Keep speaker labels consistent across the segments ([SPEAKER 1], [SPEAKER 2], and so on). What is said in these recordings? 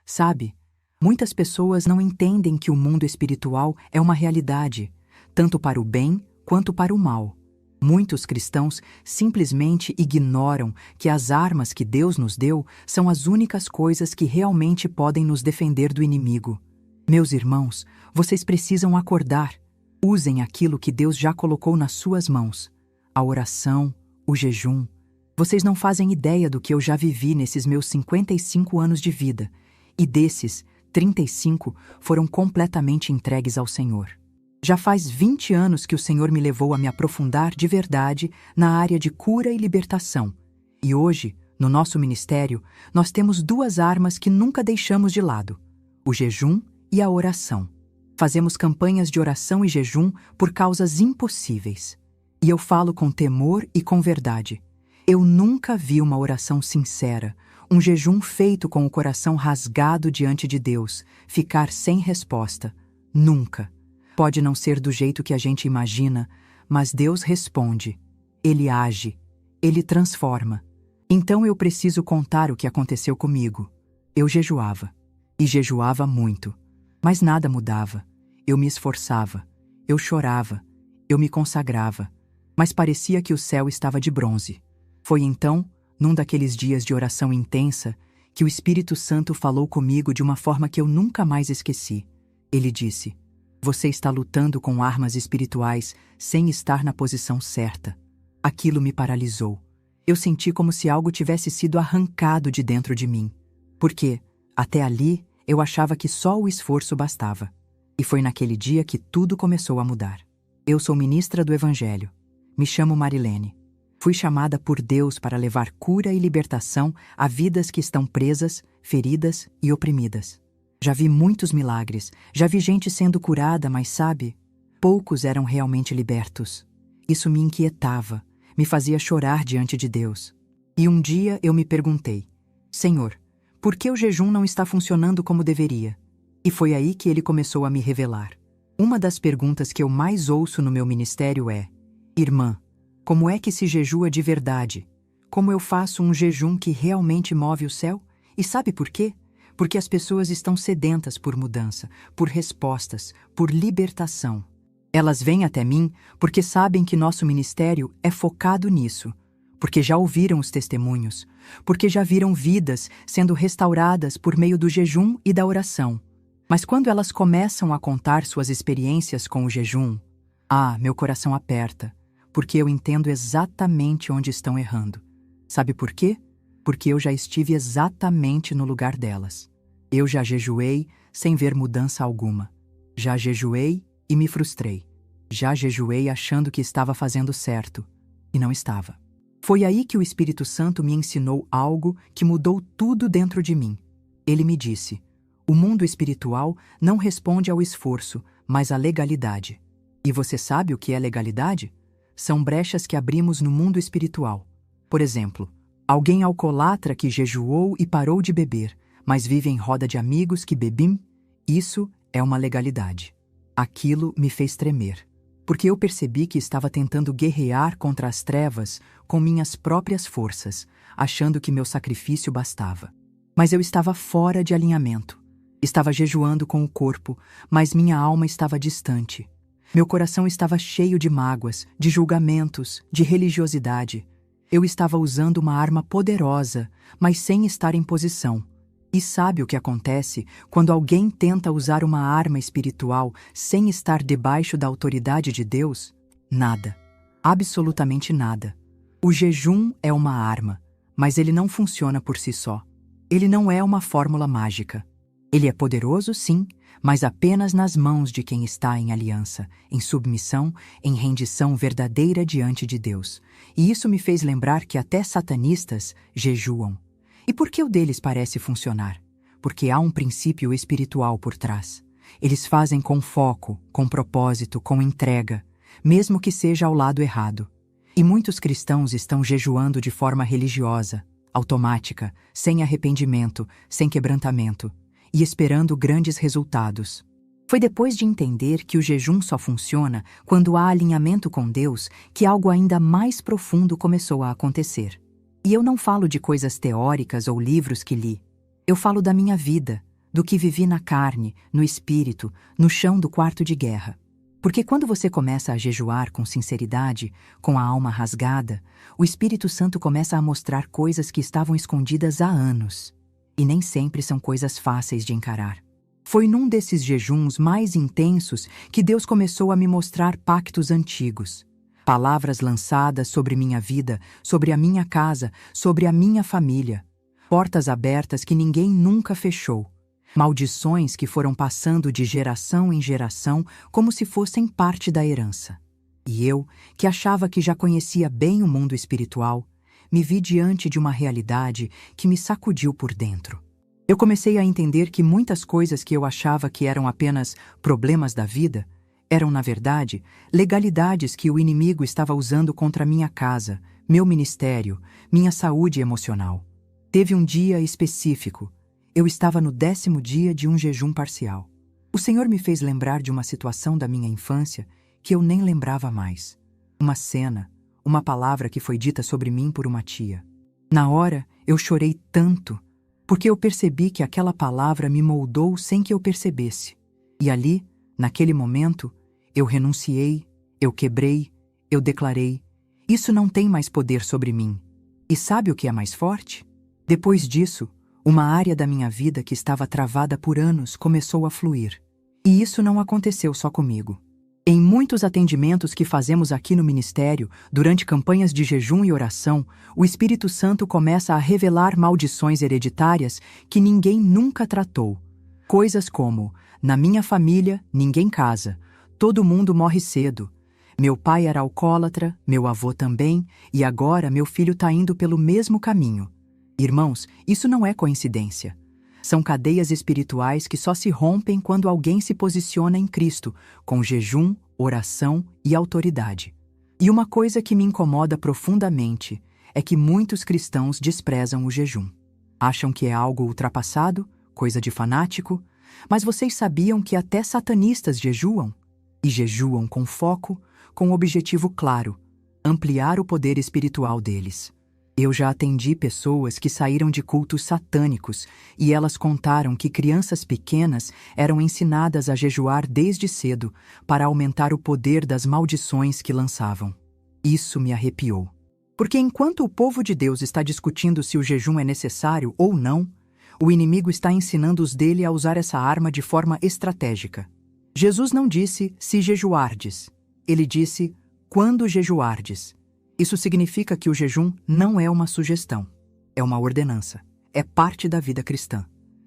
[SPEAKER 1] Sabe, muitas pessoas não entendem que o mundo espiritual é uma realidade, tanto para o bem quanto para o mal. Muitos cristãos simplesmente ignoram que as armas que Deus nos deu são as únicas coisas que realmente podem nos defender do inimigo. Meus irmãos, vocês precisam acordar. Usem aquilo que Deus já colocou nas suas mãos. A oração, o jejum. Vocês não fazem ideia do que eu já vivi nesses meus 55 anos de vida, e desses, 35 foram completamente entregues ao Senhor. Já faz 20 anos que o Senhor me levou a me aprofundar de verdade na área de cura e libertação. E hoje, no nosso ministério, nós temos duas armas que nunca deixamos de lado: o jejum e a oração. Fazemos campanhas de oração e jejum por causas impossíveis. E eu falo com temor e com verdade. Eu nunca vi uma oração sincera, um jejum feito com o coração rasgado diante de Deus, ficar sem resposta. Nunca. Pode não ser do jeito que a gente imagina, mas Deus responde. Ele age. Ele transforma. Então eu preciso contar o que aconteceu comigo. Eu jejuava. E jejuava muito. Mas nada mudava. Eu me esforçava. Eu chorava. Eu me consagrava. Mas parecia que o céu estava de bronze. Foi então, num daqueles dias de oração intensa, que o Espírito Santo falou comigo de uma forma que eu nunca mais esqueci. Ele disse: "Você está lutando com armas espirituais sem estar na posição certa." Aquilo me paralisou. Eu senti como se algo tivesse sido arrancado de dentro de mim. Porque, até ali, eu achava que só o esforço bastava. E foi naquele dia que tudo começou a mudar. Eu sou ministra do Evangelho. Me chamo Marilene. Fui chamada por Deus para levar cura e libertação a vidas que estão presas, feridas e oprimidas. Já vi muitos milagres, já vi gente sendo curada, mas sabe, poucos eram realmente libertos. Isso me inquietava, me fazia chorar diante de Deus. E um dia eu me perguntei: Senhor, por que o jejum não está funcionando como deveria? E foi aí que ele começou a me revelar. Uma das perguntas que eu mais ouço no meu ministério é: Irmã, como é que se jejua de verdade? Como eu faço um jejum que realmente move o céu? E sabe por quê? Porque as pessoas estão sedentas por mudança, por respostas, por libertação. Elas vêm até mim porque sabem que nosso ministério é focado nisso, porque já ouviram os testemunhos, porque já viram vidas sendo restauradas por meio do jejum e da oração. Mas quando elas começam a contar suas experiências com o jejum, meu coração aperta, porque eu entendo exatamente onde estão errando. Sabe por quê? Porque eu já estive exatamente no lugar delas. Eu já jejuei sem ver mudança alguma. Já jejuei e me frustrei. Já jejuei achando que estava fazendo certo, e não estava. Foi aí que o Espírito Santo me ensinou algo que mudou tudo dentro de mim. Ele me disse: o mundo espiritual não responde ao esforço, mas à legalidade. E você sabe o que é legalidade? São brechas que abrimos no mundo espiritual. Por exemplo, alguém alcoólatra que jejuou e parou de beber, mas vive em roda de amigos que bebem, isso é uma legalidade. Aquilo me fez tremer, porque eu percebi que estava tentando guerrear contra as trevas com minhas próprias forças, achando que meu sacrifício bastava. Mas eu estava fora de alinhamento. Estava jejuando com o corpo, mas minha alma estava distante. Meu coração estava cheio de mágoas, de julgamentos, de religiosidade. Eu estava usando uma arma poderosa, mas sem estar em posição. E sabe o que acontece quando alguém tenta usar uma arma espiritual sem estar debaixo da autoridade de Deus? Nada. Absolutamente nada. O jejum é uma arma, mas ele não funciona por si só. Ele não é uma fórmula mágica. Ele é poderoso, sim, mas apenas nas mãos de quem está em aliança, em submissão, em rendição verdadeira diante de Deus. E isso me fez lembrar que até satanistas jejuam. E por que o deles parece funcionar? Porque há um princípio espiritual por trás. Eles fazem com foco, com propósito, com entrega, mesmo que seja ao lado errado. E muitos cristãos estão jejuando de forma religiosa, automática, sem arrependimento, sem quebrantamento, e esperando grandes resultados. Foi depois de entender que o jejum só funciona quando há alinhamento com Deus que algo ainda mais profundo começou a acontecer. E eu não falo de coisas teóricas ou livros que li. Eu falo da minha vida, do que vivi na carne, no espírito, no chão do quarto de guerra. Porque quando você começa a jejuar com sinceridade, com a alma rasgada, o Espírito Santo começa a mostrar coisas que estavam escondidas há anos. E nem sempre são coisas fáceis de encarar. Foi num desses jejuns mais intensos que Deus começou a me mostrar pactos antigos. Palavras lançadas sobre minha vida, sobre a minha casa, sobre a minha família. Portas abertas que ninguém nunca fechou. Maldições que foram passando de geração em geração como se fossem parte da herança. E eu, que achava que já conhecia bem o mundo espiritual, me vi diante de uma realidade que me sacudiu por dentro. Eu comecei a entender que muitas coisas que eu achava que eram apenas problemas da vida, eram, na verdade, legalidades que o inimigo estava usando contra minha casa, meu ministério, minha saúde emocional. Teve um dia específico. Eu estava no 10º dia de um jejum parcial. O Senhor me fez lembrar de uma situação da minha infância que eu nem lembrava mais. Uma cena, uma palavra que foi dita sobre mim por uma tia. Na hora, eu chorei tanto, porque eu percebi que aquela palavra me moldou sem que eu percebesse. E ali, naquele momento, eu renunciei, eu quebrei, eu declarei: isso não tem mais poder sobre mim. E sabe o que é mais forte? Depois disso, uma área da minha vida que estava travada por anos começou a fluir. E isso não aconteceu só comigo. Em muitos atendimentos que fazemos aqui no ministério, durante campanhas de jejum e oração, o Espírito Santo começa a revelar maldições hereditárias que ninguém nunca tratou. Coisas como: na minha família, ninguém casa, todo mundo morre cedo. Meu pai era alcoólatra, meu avô também, e agora meu filho está indo pelo mesmo caminho. Irmãos, isso não é coincidência. São cadeias espirituais que só se rompem quando alguém se posiciona em Cristo, com jejum, oração e autoridade. E uma coisa que me incomoda profundamente é que muitos cristãos desprezam o jejum. Acham que é algo ultrapassado, coisa de fanático, mas vocês sabiam que até satanistas jejuam? E jejuam com foco, com objetivo claro: ampliar o poder espiritual deles. Eu já atendi pessoas que saíram de cultos satânicos e elas contaram que crianças pequenas eram ensinadas a jejuar desde cedo para aumentar o poder das maldições que lançavam. Isso me arrepiou. Porque enquanto o povo de Deus está discutindo se o jejum é necessário ou não, o inimigo está ensinando os dele a usar essa arma de forma estratégica. Jesus não disse se jejuardes. Ele disse quando jejuardes. Isso significa que o jejum não é uma sugestão, é uma ordenança, é parte da vida cristã,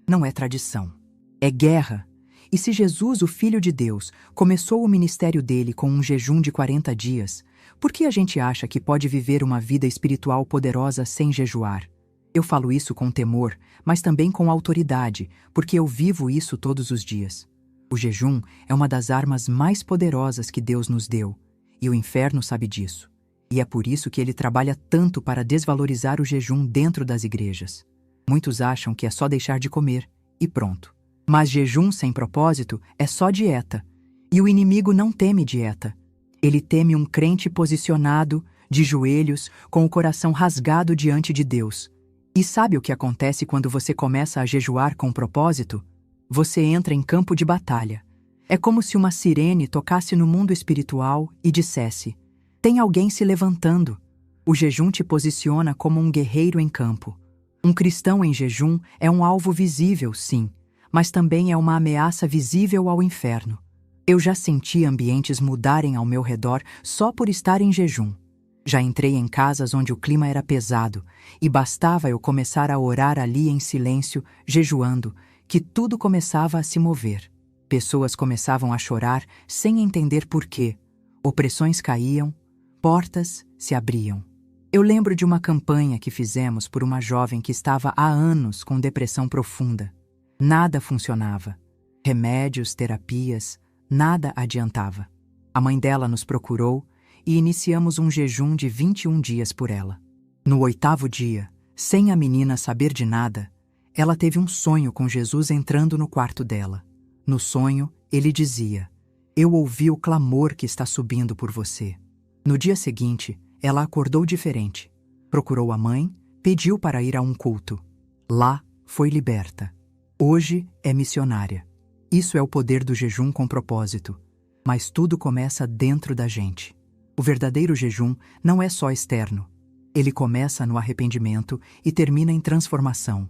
[SPEAKER 1] não é tradição, é guerra. E se Jesus, o Filho de Deus, começou o ministério dele com um jejum de 40 dias, por que a gente acha que pode viver uma vida espiritual poderosa sem jejuar? Eu falo isso com temor, mas também com autoridade, porque eu vivo isso todos os dias. O jejum é uma das armas mais poderosas que Deus nos deu, e o inferno sabe disso. E é por isso que ele trabalha tanto para desvalorizar o jejum dentro das igrejas. Muitos acham que é só deixar de comer, e pronto. Mas jejum sem propósito é só dieta. E o inimigo não teme dieta. Ele teme um crente posicionado, de joelhos, com o coração rasgado diante de Deus. E sabe o que acontece quando você começa a jejuar com propósito? Você entra em campo de batalha. É como se uma sirene tocasse no mundo espiritual e dissesse: tem alguém se levantando. O jejum te posiciona como um guerreiro em campo. Um cristão em jejum é um alvo visível, sim, mas também é uma ameaça visível ao inferno. Eu já senti ambientes mudarem ao meu redor só por estar em jejum. Já entrei em casas onde o clima era pesado, e bastava eu começar a orar ali em silêncio, jejuando, que tudo começava a se mover. Pessoas começavam a chorar sem entender por quê. Opressões caíam, portas se abriam. Eu lembro de uma campanha que fizemos por uma jovem que estava há anos com depressão profunda. Nada funcionava. Remédios, terapias, nada adiantava. A mãe dela nos procurou e iniciamos um jejum de 21 dias por ela. No 8º dia, sem a menina saber de nada, ela teve um sonho com Jesus entrando no quarto dela. No sonho, ele dizia: eu ouvi o clamor que está subindo por você. No dia seguinte, ela acordou diferente. Procurou a mãe, pediu para ir a um culto. Lá, foi liberta. Hoje é missionária. Isso é o poder do jejum com propósito. Mas tudo começa dentro da gente. O verdadeiro jejum não é só externo. Ele começa no arrependimento e termina em transformação.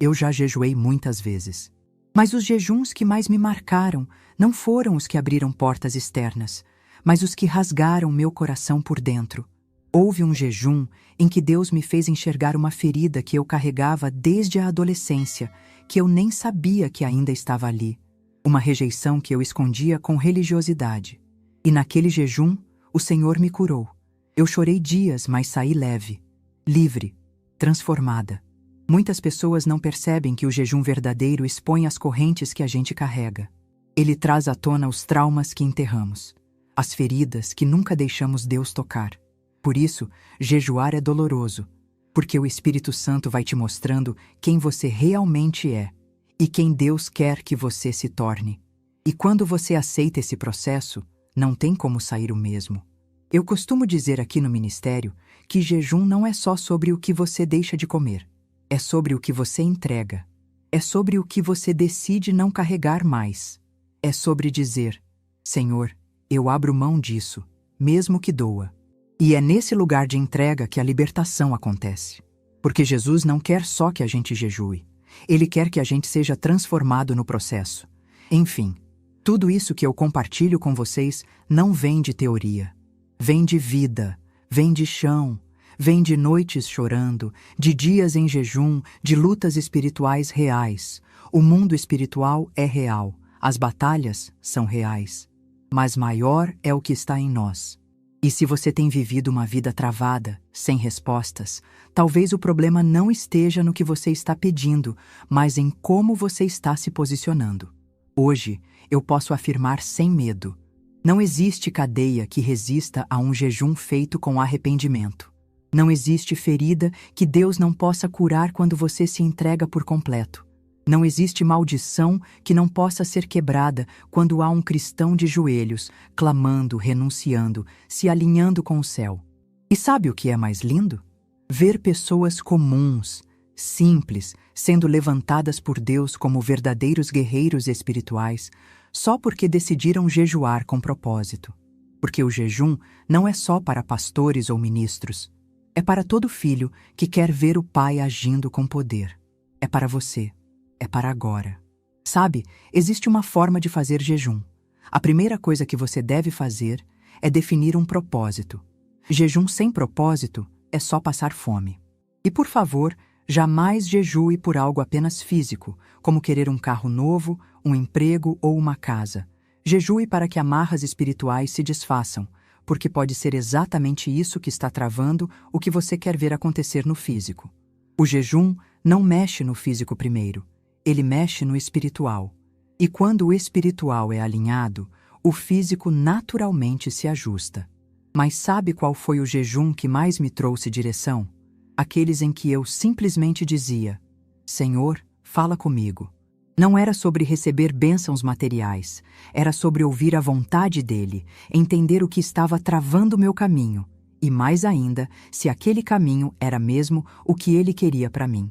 [SPEAKER 1] Eu já jejuei muitas vezes. Mas os jejuns que mais me marcaram não foram os que abriram portas externas, mas os que rasgaram meu coração por dentro. Houve um jejum em que Deus me fez enxergar uma ferida que eu carregava desde a adolescência, que eu nem sabia que ainda estava ali. Uma rejeição que eu escondia com religiosidade. E naquele jejum, o Senhor me curou. Eu chorei dias, mas saí leve, livre, transformada. Muitas pessoas não percebem que o jejum verdadeiro expõe as correntes que a gente carrega. Ele traz à tona os traumas que enterramos, as feridas que nunca deixamos Deus tocar. Por isso, jejuar é doloroso, porque o Espírito Santo vai te mostrando quem você realmente é e quem Deus quer que você se torne. E quando você aceita esse processo, não tem como sair o mesmo. Eu costumo dizer aqui no ministério que jejum não é só sobre o que você deixa de comer. É sobre o que você entrega. É sobre o que você decide não carregar mais. É sobre dizer: Senhor, eu abro mão disso, mesmo que doa. E é nesse lugar de entrega que a libertação acontece. Porque Jesus não quer só que a gente jejue. Ele quer que a gente seja transformado no processo. Enfim, tudo isso que eu compartilho com vocês não vem de teoria. Vem de vida, vem de chão, vem de noites chorando, de dias em jejum, de lutas espirituais reais. O mundo espiritual é real, as batalhas são reais. Mas maior é o que está em nós. E se você tem vivido uma vida travada, sem respostas, talvez o problema não esteja no que você está pedindo, mas em como você está se posicionando. Hoje, eu posso afirmar sem medo: não existe cadeia que resista a um jejum feito com arrependimento. Não existe ferida que Deus não possa curar quando você se entrega por completo. Não existe maldição que não possa ser quebrada quando há um cristão de joelhos, clamando, renunciando, se alinhando com o céu. E sabe o que é mais lindo? Ver pessoas comuns, simples, sendo levantadas por Deus como verdadeiros guerreiros espirituais, só porque decidiram jejuar com propósito. Porque o jejum não é só para pastores ou ministros. É para todo filho que quer ver o Pai agindo com poder. É para você. É para agora. Sabe, existe uma forma de fazer jejum. A primeira coisa que você deve fazer é definir um propósito. Jejum sem propósito é só passar fome. E por favor, jamais jejue por algo apenas físico, como querer um carro novo, um emprego ou uma casa. Jejue para que amarras espirituais se desfaçam, porque pode ser exatamente isso que está travando o que você quer ver acontecer no físico. O jejum não mexe no físico primeiro. Ele mexe no espiritual. E quando o espiritual é alinhado, o físico naturalmente se ajusta. Mas sabe qual foi o jejum que mais me trouxe direção? Aqueles em que eu simplesmente dizia: Senhor, fala comigo. Não era sobre receber bênçãos materiais, era sobre ouvir a vontade dele, entender o que estava travando meu caminho, e mais ainda, se aquele caminho era mesmo o que ele queria para mim.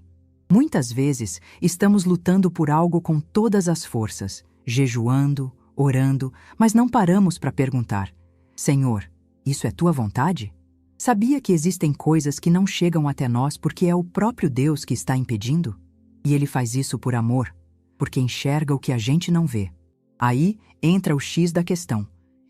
[SPEAKER 1] Muitas vezes, estamos lutando por algo com todas as forças, jejuando, orando, mas não paramos para perguntar: Senhor, isso é tua vontade? Sabia que existem coisas que não chegam até nós porque é o próprio Deus que está impedindo? E ele faz isso por amor, porque enxerga o que a gente não vê. Aí entra o X da questão.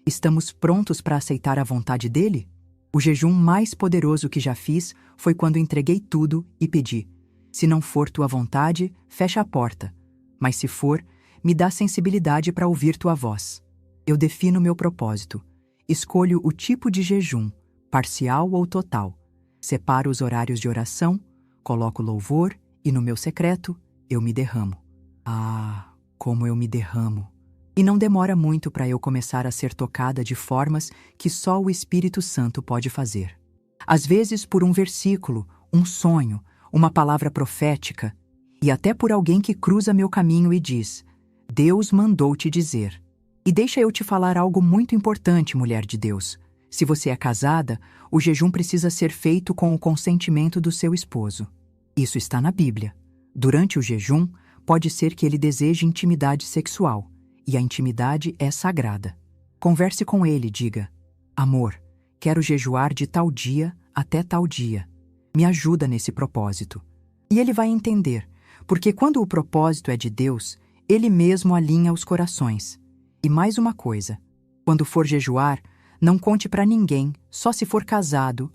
[SPEAKER 1] Estamos prontos para aceitar a vontade dele? O jejum mais poderoso que já fiz foi quando entreguei tudo e pedi: se não for tua vontade, fecha a porta. Mas se for, me dá sensibilidade para ouvir tua voz. Eu defino meu propósito. Escolho o tipo de jejum, parcial ou total. Separo os horários de oração, coloco louvor e no meu secreto, eu me derramo. Ah, como eu me derramo! E não demora muito para eu começar a ser tocada de formas que só o Espírito Santo pode fazer. Às vezes por um versículo, um sonho, uma palavra profética, e até por alguém que cruza meu caminho e diz: Deus mandou te dizer. E deixa eu te falar algo muito importante, mulher de Deus. Se você é casada, o jejum precisa ser feito com o consentimento do seu esposo. Isso está na Bíblia. Durante o jejum, Pode ser que ele deseje intimidade sexual, e a intimidade é sagrada. Converse com ele e diga: amor, quero jejuar de tal dia até tal dia. Me ajuda nesse propósito. E ele vai entender, porque quando o propósito é de Deus, ele mesmo alinha os corações. E mais uma coisa, quando for jejuar, não conte para ninguém, só se for casado,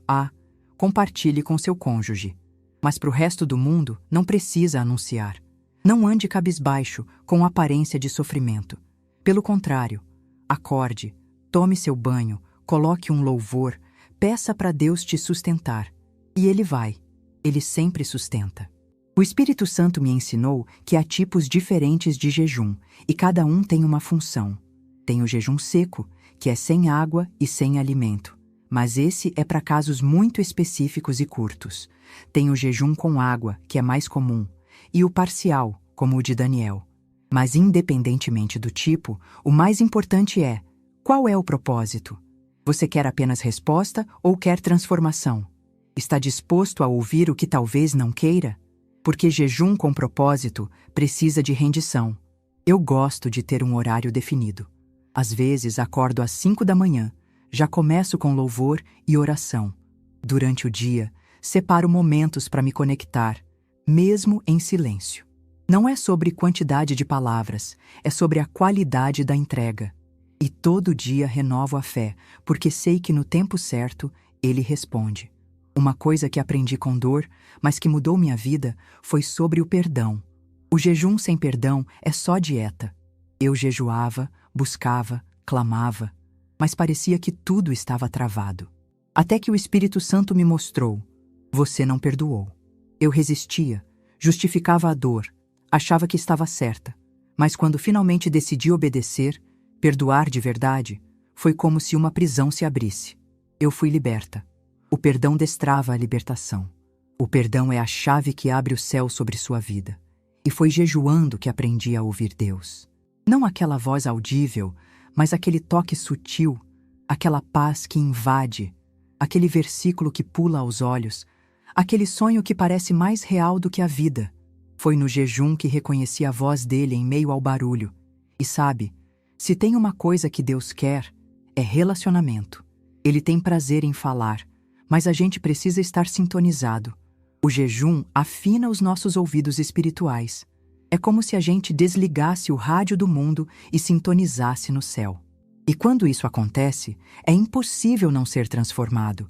[SPEAKER 1] compartilhe com seu cônjuge. Mas para o resto do mundo, não precisa anunciar. Não ande cabisbaixo, com aparência de sofrimento. Pelo contrário, acorde, tome seu banho, coloque um louvor, peça para Deus te sustentar. E Ele sempre sustenta. O Espírito Santo me ensinou que há tipos diferentes de jejum, e cada um tem uma função. Tem o jejum seco, que é sem água e sem alimento, mas esse é para casos muito específicos e curtos. Tem o jejum com água, que é mais comum, e o parcial, como o de Daniel. Mas independentemente do tipo, o mais importante é: qual é o propósito? Você quer apenas resposta ou quer transformação? Está disposto a ouvir o que talvez não queira? Porque jejum com propósito precisa de rendição. Eu gosto de ter um horário definido. Às vezes acordo às 5 da manhã, já começo com louvor e oração. Durante o dia, separo momentos para me conectar, mesmo em silêncio. Não é sobre quantidade de palavras, é sobre a qualidade da entrega. E todo dia renovo a fé, porque sei que no tempo certo, Ele responde. Uma coisa que aprendi com dor, mas que mudou minha vida, foi sobre o perdão. O jejum sem perdão é só dieta. Eu jejuava, buscava, clamava, mas parecia que tudo estava travado. Até que o Espírito Santo me mostrou: você não perdoou. Eu resistia, justificava a dor, achava que estava certa, mas quando finalmente decidi obedecer, perdoar de verdade, foi como se uma prisão se abrisse. Eu fui liberta. O perdão destrava a libertação. O perdão é a chave que abre o céu sobre sua vida. E foi jejuando que aprendi a ouvir Deus. Não aquela voz audível, mas aquele toque sutil, aquela paz que invade, aquele versículo que pula aos olhos, aquele sonho que parece mais real do que a vida. Foi no jejum que reconheci a voz dele em meio ao barulho. E sabe, se tem uma coisa que Deus quer, é relacionamento. Ele tem prazer em falar, mas a gente precisa estar sintonizado. O jejum afina os nossos ouvidos espirituais. É como se a gente desligasse o rádio do mundo e sintonizasse no céu. E quando isso acontece, é impossível não ser transformado.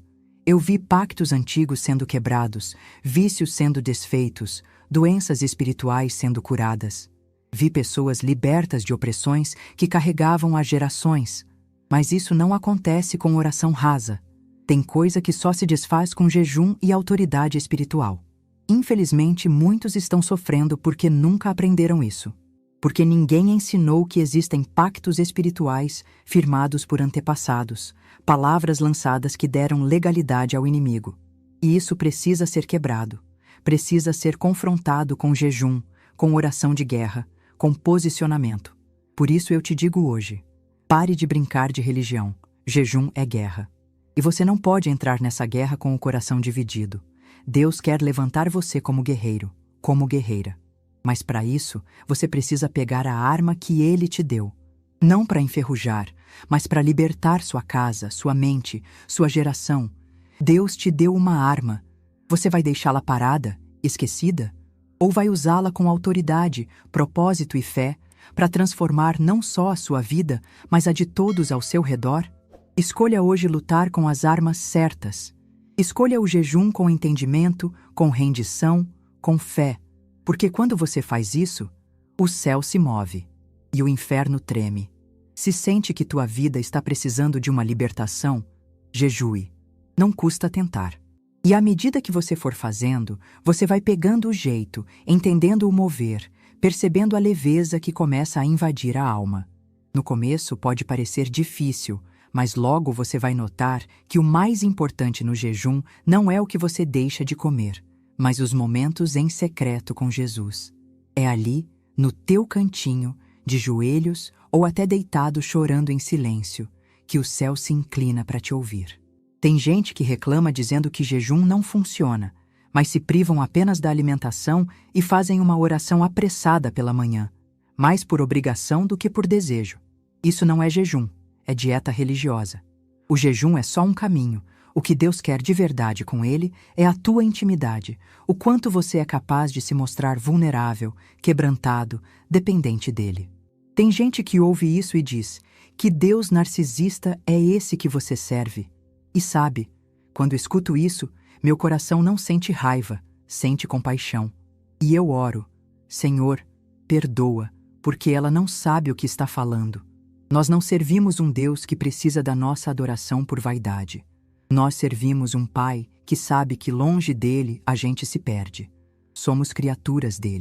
[SPEAKER 1] Eu vi pactos antigos sendo quebrados, vícios sendo desfeitos, doenças espirituais sendo curadas. Vi pessoas libertas de opressões que carregavam há gerações. Mas isso não acontece com oração rasa. Tem coisa que só se desfaz com jejum e autoridade espiritual. Infelizmente, muitos estão sofrendo porque nunca aprenderam isso. Porque ninguém ensinou que existem pactos espirituais firmados por antepassados, palavras lançadas que deram legalidade ao inimigo. E isso precisa ser quebrado. Precisa ser confrontado com jejum, com oração de guerra, com posicionamento. Por isso eu te digo hoje: pare de brincar de religião. Jejum é guerra. E você não pode entrar nessa guerra com o coração dividido. Deus quer levantar você como guerreiro, como guerreira. Mas para isso, você precisa pegar a arma que Ele te deu. Não para enferrujar, mas para libertar sua casa, sua mente, sua geração. Deus te deu uma arma. Você vai deixá-la parada, esquecida? Ou vai usá-la com autoridade, propósito e fé para transformar não só a sua vida, mas a de todos ao seu redor? Escolha hoje lutar com as armas certas. Escolha o jejum com entendimento, com rendição, com fé. Porque quando você faz isso, o céu se move e o inferno treme. Se sente que tua vida está precisando de uma libertação, jejue. Não custa tentar. E à medida que você for fazendo, você vai pegando o jeito, entendendo o mover, percebendo a leveza que começa a invadir a alma. No começo pode parecer difícil, mas logo você vai notar que o mais importante no jejum não é o que você deixa de comer, mas os momentos em secreto com Jesus. É ali, no teu cantinho, de joelhos ou até deitado chorando em silêncio, que o céu se inclina para te ouvir. Tem gente que reclama dizendo que jejum não funciona, mas se privam apenas da alimentação e fazem uma oração apressada pela manhã, mais por obrigação do que por desejo. Isso não é jejum, é dieta religiosa. O jejum é só um caminho. O que Deus quer de verdade com ele é a tua intimidade, o quanto você é capaz de se mostrar vulnerável, quebrantado, dependente dele. Tem gente que ouve isso e diz: que Deus narcisista é esse que você serve? E sabe, quando escuto isso, meu coração não sente raiva, sente compaixão. E eu oro: Senhor, perdoa, porque ela não sabe o que está falando. Nós não servimos um Deus que precisa da nossa adoração por vaidade. Nós servimos um Pai que sabe que longe dele a gente se perde. Somos criaturas dele.